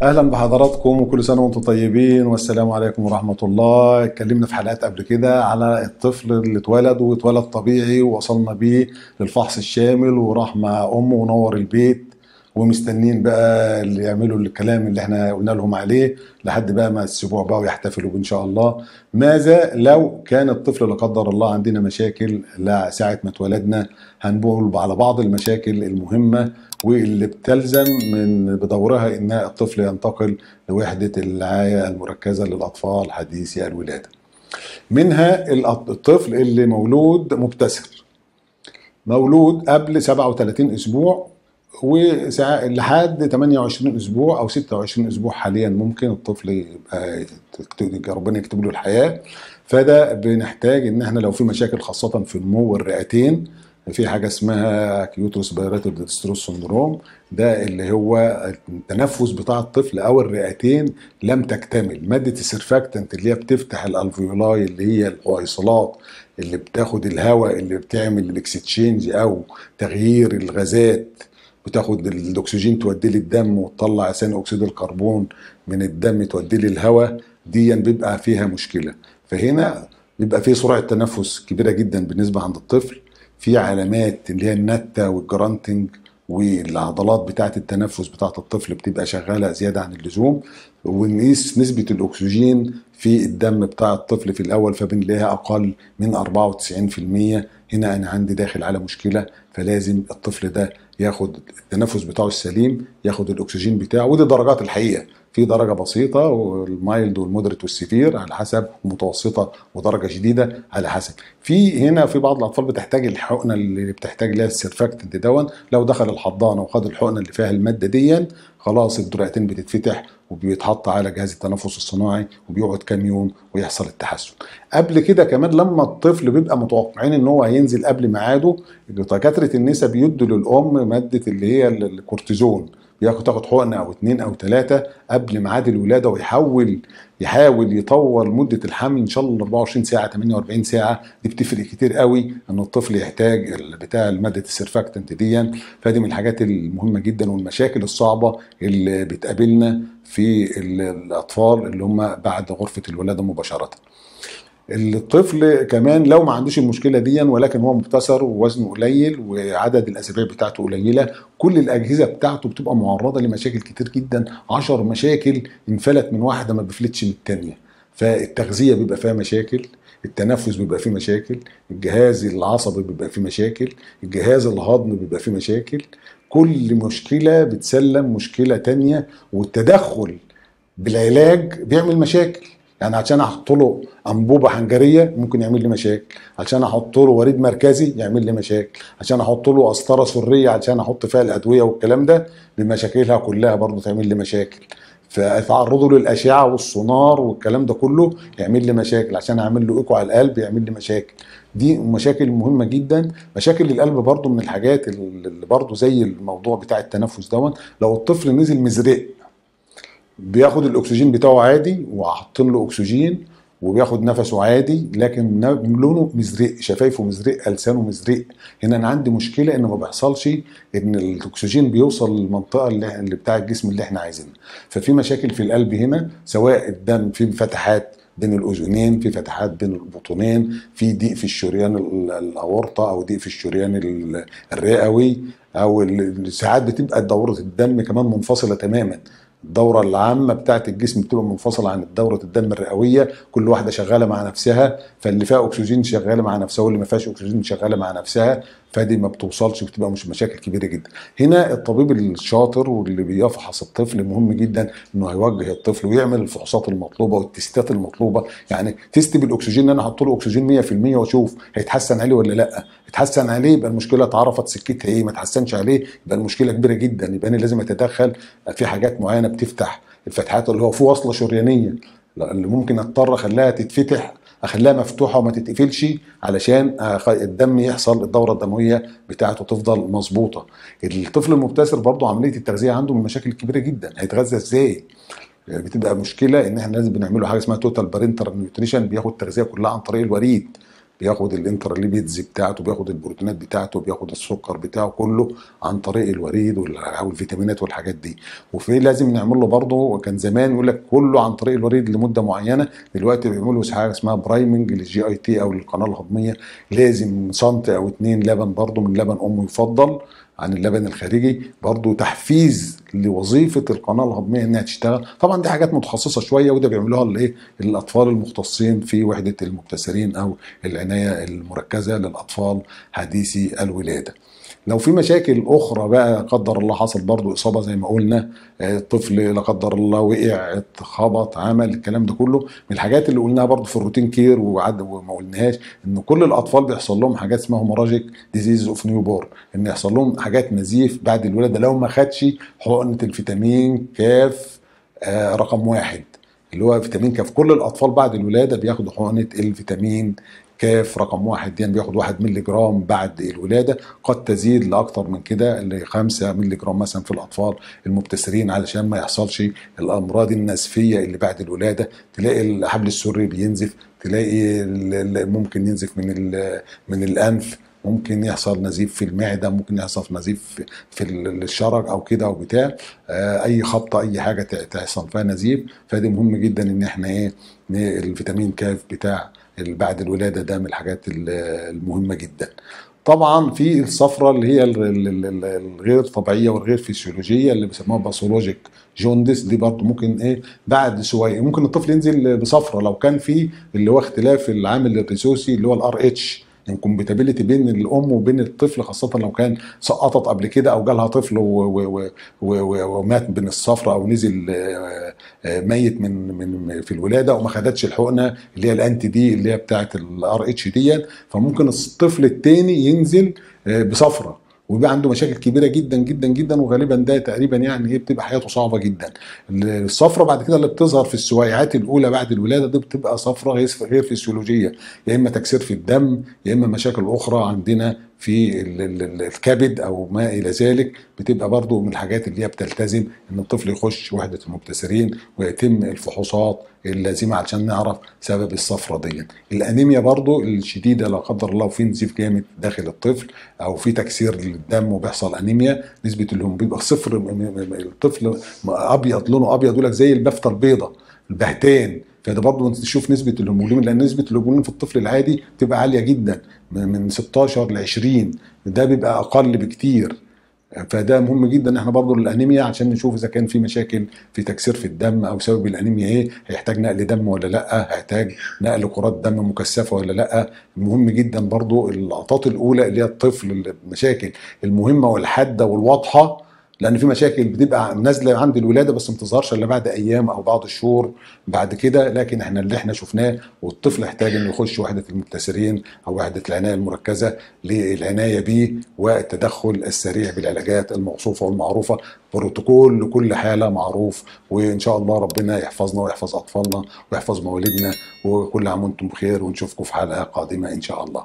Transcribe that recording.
اهلا بحضراتكم وكل سنه وانتم طيبين والسلام عليكم ورحمه الله. اتكلمنا في حلقات قبل كده على الطفل اللي اتولد طبيعي ووصلنا بيه للفحص الشامل وراح مع امه ونور البيت، ومستنين بقى اللي يعملوا الكلام اللي احنا قلنا لهم عليه لحد بقى ما الاسبوع بقى ويحتفلوا ان شاء الله. ماذا لو كان الطفل لا قدر الله عندنا مشاكل ساعه ما اتولدنا؟ هنقول على بعض المشاكل المهمه واللي بتلزم من بدورها ان الطفل ينتقل لوحده الرعايه المركزه للاطفال حديثي الولاده. منها الطفل اللي مولود مبتسر، مولود قبل 37 اسبوع ولحد 28 اسبوع او 26 اسبوع حاليا ممكن الطفل يبقى ربنا يكتب له الحياه. فده بنحتاج ان احنا لو في مشاكل خاصه في نمو الرئتين، في حاجه اسمها اكيوت ريسبيراتوري ديستروس سندروم، ده اللي هو التنفس بتاع الطفل او الرئتين لم تكتمل. ماده السيرفاكتنت اللي هي بتفتح الالفيولاي اللي هي الحويصلات اللي بتاخد الهواء اللي بتعمل الاكستشينج او تغيير الغازات، بتاخد الاكسجين توديه للدم وتطلع ثاني اكسيد الكربون من الدم توديه للهواء، دي بيبقى فيها مشكله. فهنا بيبقى فيه سرعه تنفس كبيره جدا بالنسبه عند الطفل، في علامات اللي هي النتة والجرانتنج، والعضلات بتاعه التنفس بتاعه الطفل بتبقى شغاله زياده عن اللزوم. ونقيس نسبه الاكسجين في الدم بتاع الطفل في الاول فبنلاقيها اقل من 94%. هنا انا عندي داخل على مشكله، فلازم الطفل ده ياخد التنفس بتاعه السليم، ياخد الاكسجين بتاعه. ودي درجات الحقيقه، في درجه بسيطه والمايلد والمودريت والسيفير على حسب، ومتوسطه ودرجه شديده على حسب. هنا في بعض الاطفال بتحتاج الحقنه اللي بتحتاج لها السيرفاكتنت دون، لو دخل الحضانه وخد الحقنه اللي فيها الماده دي خلاص الدرقتين بتتفتح وبيتحط على جهاز التنفس الصناعي وبيقعد كام يوم ويحصل التحسن. قبل كده كمان لما الطفل بيبقى متوقعين ان هو هينزل قبل ميعاده، دكاتره النساء بيدوا للام ماده اللي هي الكورتيزون، تاخد حقنه او 2 أو 3 قبل ميعاد الولاده، يحاول يطول مده الحمل ان شاء الله 24 ساعه 48 ساعه. دي بتفرق كتير قوي ان الطفل يحتاج بتاع ماده السيرفاكتنت دي. فدي من الحاجات المهمه جدا والمشاكل الصعبه اللي بتقابلنا في الاطفال اللي هم بعد غرفه الولاده مباشره. الطفل كمان لو ما عندوش المشكله دي ولكن هو مبتسر ووزنه قليل وعدد الاسابيع بتاعته قليله، كل الاجهزه بتاعته بتبقى معرضه لمشاكل كتير جدا. 10 مشاكل انفلت من واحده ما بفلتش من الثانيه. فالتغذيه بيبقى فيها مشاكل، التنفس بيبقى فيه مشاكل، الجهاز العصبي بيبقى فيه مشاكل، الجهاز الهضمي بيبقى فيه مشاكل. كل مشكله بتسلم مشكله تانيه، والتدخل بالعلاج بيعمل مشاكل. يعني عشان احط له انبوبه حنجريه ممكن يعمل لي مشاكل، عشان احط له وريد مركزي يعمل لي مشاكل، عشان احط له قسطره سريه عشان احط فيها الادويه والكلام ده بمشاكلها كلها برضه تعمل لي مشاكل. فاتعرضه للاشعه والسونار والكلام ده كله يعمل لي مشاكل، عشان اعمل له ايكو على القلب يعمل لي مشاكل. دي مشاكل مهمه جدا. مشاكل القلب برضه من الحاجات اللي برضه زي الموضوع بتاع التنفس دون. لو الطفل نزل مزرق بياخد الاكسجين بتاعه عادي وحاطين له اكسجين وبياخد نفسه عادي، لكن لونه مزرق، شفايفه مزرق، لسانه مزرق، هنا انا عندي مشكله ان ما بيحصلش ان الاكسجين بيوصل للمنطقه اللي بتاع الجسم اللي احنا عايزينها. ففي مشاكل في القلب هنا، سواء الدم في فتحات بين الاذنين، في فتحات بين البطنين، في ضيق في الشريان الاورطه او ضيق في الشريان الرئوي، او ساعات بتبقى دوره الدم كمان منفصله تماما. الدورة العامة بتاعت الجسم بتبقى منفصلة عن دورة الدم الرئوية، كل واحدة شغالة مع نفسها، فاللي فيها أكسجين شغالة مع نفسها واللي ما فيهاش أكسجين شغالة مع نفسها، فدي ما بتوصلش وبتبقى مش مشاكل كبيرة جدا. هنا الطبيب الشاطر واللي بيفحص الطفل مهم جدا انه هيوجه الطفل ويعمل الفحوصات المطلوبة والتستات المطلوبة. يعني تست بالأكسجين، انا احط له أكسجين 100% واشوف هيتحسن عليه ولا لا. اتحسن عليه يبقى المشكلة اتعرفت سكتها ايه، ما اتحسنش عليه يبقى المشكلة كبيرة جدا، يبقى انا لازم اتدخل في حاجات معينة بتفتح الفتحات اللي هو في وصلة شريانية اللي ممكن اضطر اخليها تتفتح، اخليها مفتوحه وما تتقفلش علشان الدم يحصل الدوره الدمويه بتاعته تفضل مظبوطه. الطفل المبتسر برضه عمليه التغذيه عنده من المشاكل الكبيره جدا، هيتغذى ازاي؟ بتبقى مشكله ان احنا لازم بنعمله حاجه اسمها توتال بارنتال نيوتريشن، بياخد التغذيه كلها عن طريق الوريد. بياخد الانترليبيدز بتاعته، بياخد البروتينات بتاعته، بياخد السكر بتاعه كله عن طريق الوريد او الفيتامينات والحاجات دي. وفي لازم نعمل له برضه، كان زمان يقول لك كله عن طريق الوريد لمده معينه، دلوقتي بيعملوا حاجه اسمها برايمنج للجي اي تي او للقناه الهضميه، لازم سنت او 2 لبن برضه من لبن امه يفضل عن اللبن الخارجي، برضه تحفيز لوظيفه القناه الهضميه انها تشتغل. طبعا دي حاجات متخصصه شويه، وده بيعملوها الايه الاطفال المختصين في وحده المبتسرين او العنايه المركزه للاطفال حديثي الولاده. لو في مشاكل اخرى بقى لا قدر الله حصل برضو اصابه زي ما قلنا، الطفل لا قدر الله وقع اتخبط عمل الكلام ده كله، من الحاجات اللي قلناها برضو في الروتين كير وما قلناهاش ان كل الاطفال بيحصل لهم حاجات اسمها هيموراجيك ديزيز اوف نيو بورن، ان يحصل لهم حاجات نزيف بعد الولاده لو ما خدش حقنه الفيتامين كاف رقم 1 اللي هو فيتامين كاف. كل الاطفال بعد الولاده بياخدوا حقنه الفيتامين كاف رقم 1 دي، يعني بياخد 1 مللي جرام بعد الولاده، قد تزيد لاكثر من كده ل 5 مللي جرام مثلا في الاطفال المبتسرين، علشان ما يحصلش الامراض النزفيه اللي بعد الولاده. تلاقي الحبل السري بينزف، تلاقي ممكن ينزف من الانف، ممكن يحصل نزيف في المعده، ممكن يحصل نزيف في الشرج او كده او بتاع، اي خبطه اي حاجه تحصل فيها نزيف. فدي مهم جدا ان احنا ايه الفيتامين كاف بتاع بعد الولاده ده من الحاجات المهمه جدا. طبعا في الصفرة اللي هي الغير طبيعيه والغير فيسيولوجيه اللي بيسموها باثولوجيك جوندس، دي برضه ممكن ايه بعد شويه ممكن الطفل ينزل بصفرة لو كان في اللي هو اختلاف العامل الريسوسي اللي هو الار اتش، انكومباتيبيليتي بين الام وبين الطفل، خاصه لو كان سقطت قبل كده او جالها طفل ومات بين الصفرة او نزل ميت من في الولاده وما خدتش الحقنه اللي هي الانتي دي اللي هي بتاعه الار اتش دي، فممكن الطفل الثاني ينزل بصفرة ويبقى عنده مشاكل كبيره جدا جدا جدا، وغالبا ده تقريبا يعني ايه بتبقى حياته صعبه جدا. الصفرة بعد كده اللي بتظهر في السويعات الاولى بعد الولاده دي بتبقى صفرة غير فيسيولوجيه، يا اما تكسير في الدم، يا اما مشاكل اخرى عندنا في الكبد او ما الى ذلك. بتبقى برضو من الحاجات اللي هي بتلتزم ان الطفل يخش وحده المبتسرين ويتم الفحوصات اللازمه علشان نعرف سبب الصفرة دي. الانيميا برضو الشديده لا قدر الله في نزيف جامد داخل الطفل او في تكسير للدم وبيحصل انيميا، نسبه الهيموجلوبين بيبقى صفر، الطفل ابيض لونه ابيض يقول لك زي البفته البيضاء البهتان. فده برضه نشوف نسبه الهيموجلوبين، لان نسبه الهيموجلوبين في الطفل العادي بتبقى عاليه جدا من 16 ل 20، ده بيبقى اقل بكتير. فده مهم جدا احنا برضه للانيميا عشان نشوف اذا كان في مشاكل في تكسير في الدم او سبب الانيميا ايه، هيحتاج نقل دم ولا لا، هيحتاج نقل كرات دم مكثفه ولا لا. مهم جدا برضه اللقطات الاولى اللي هي الطفل المشاكل المهمه والحاده والواضحه، لان في مشاكل بتبقى نازله عند الولاده بس ما تظهرش الا بعد ايام او بعض الشهور بعد كده. لكن احنا اللي احنا شفناه والطفل احتاج انه يخش وحده المبتسرين او وحده العنايه المركزه للعنايه به والتدخل السريع بالعلاجات الموصوفه والمعروفه، بروتوكول لكل حاله معروف. وان شاء الله ربنا يحفظنا ويحفظ اطفالنا ويحفظ مواليدنا، وكل عام وانتم بخير، ونشوفكم في حلقه قادمه ان شاء الله.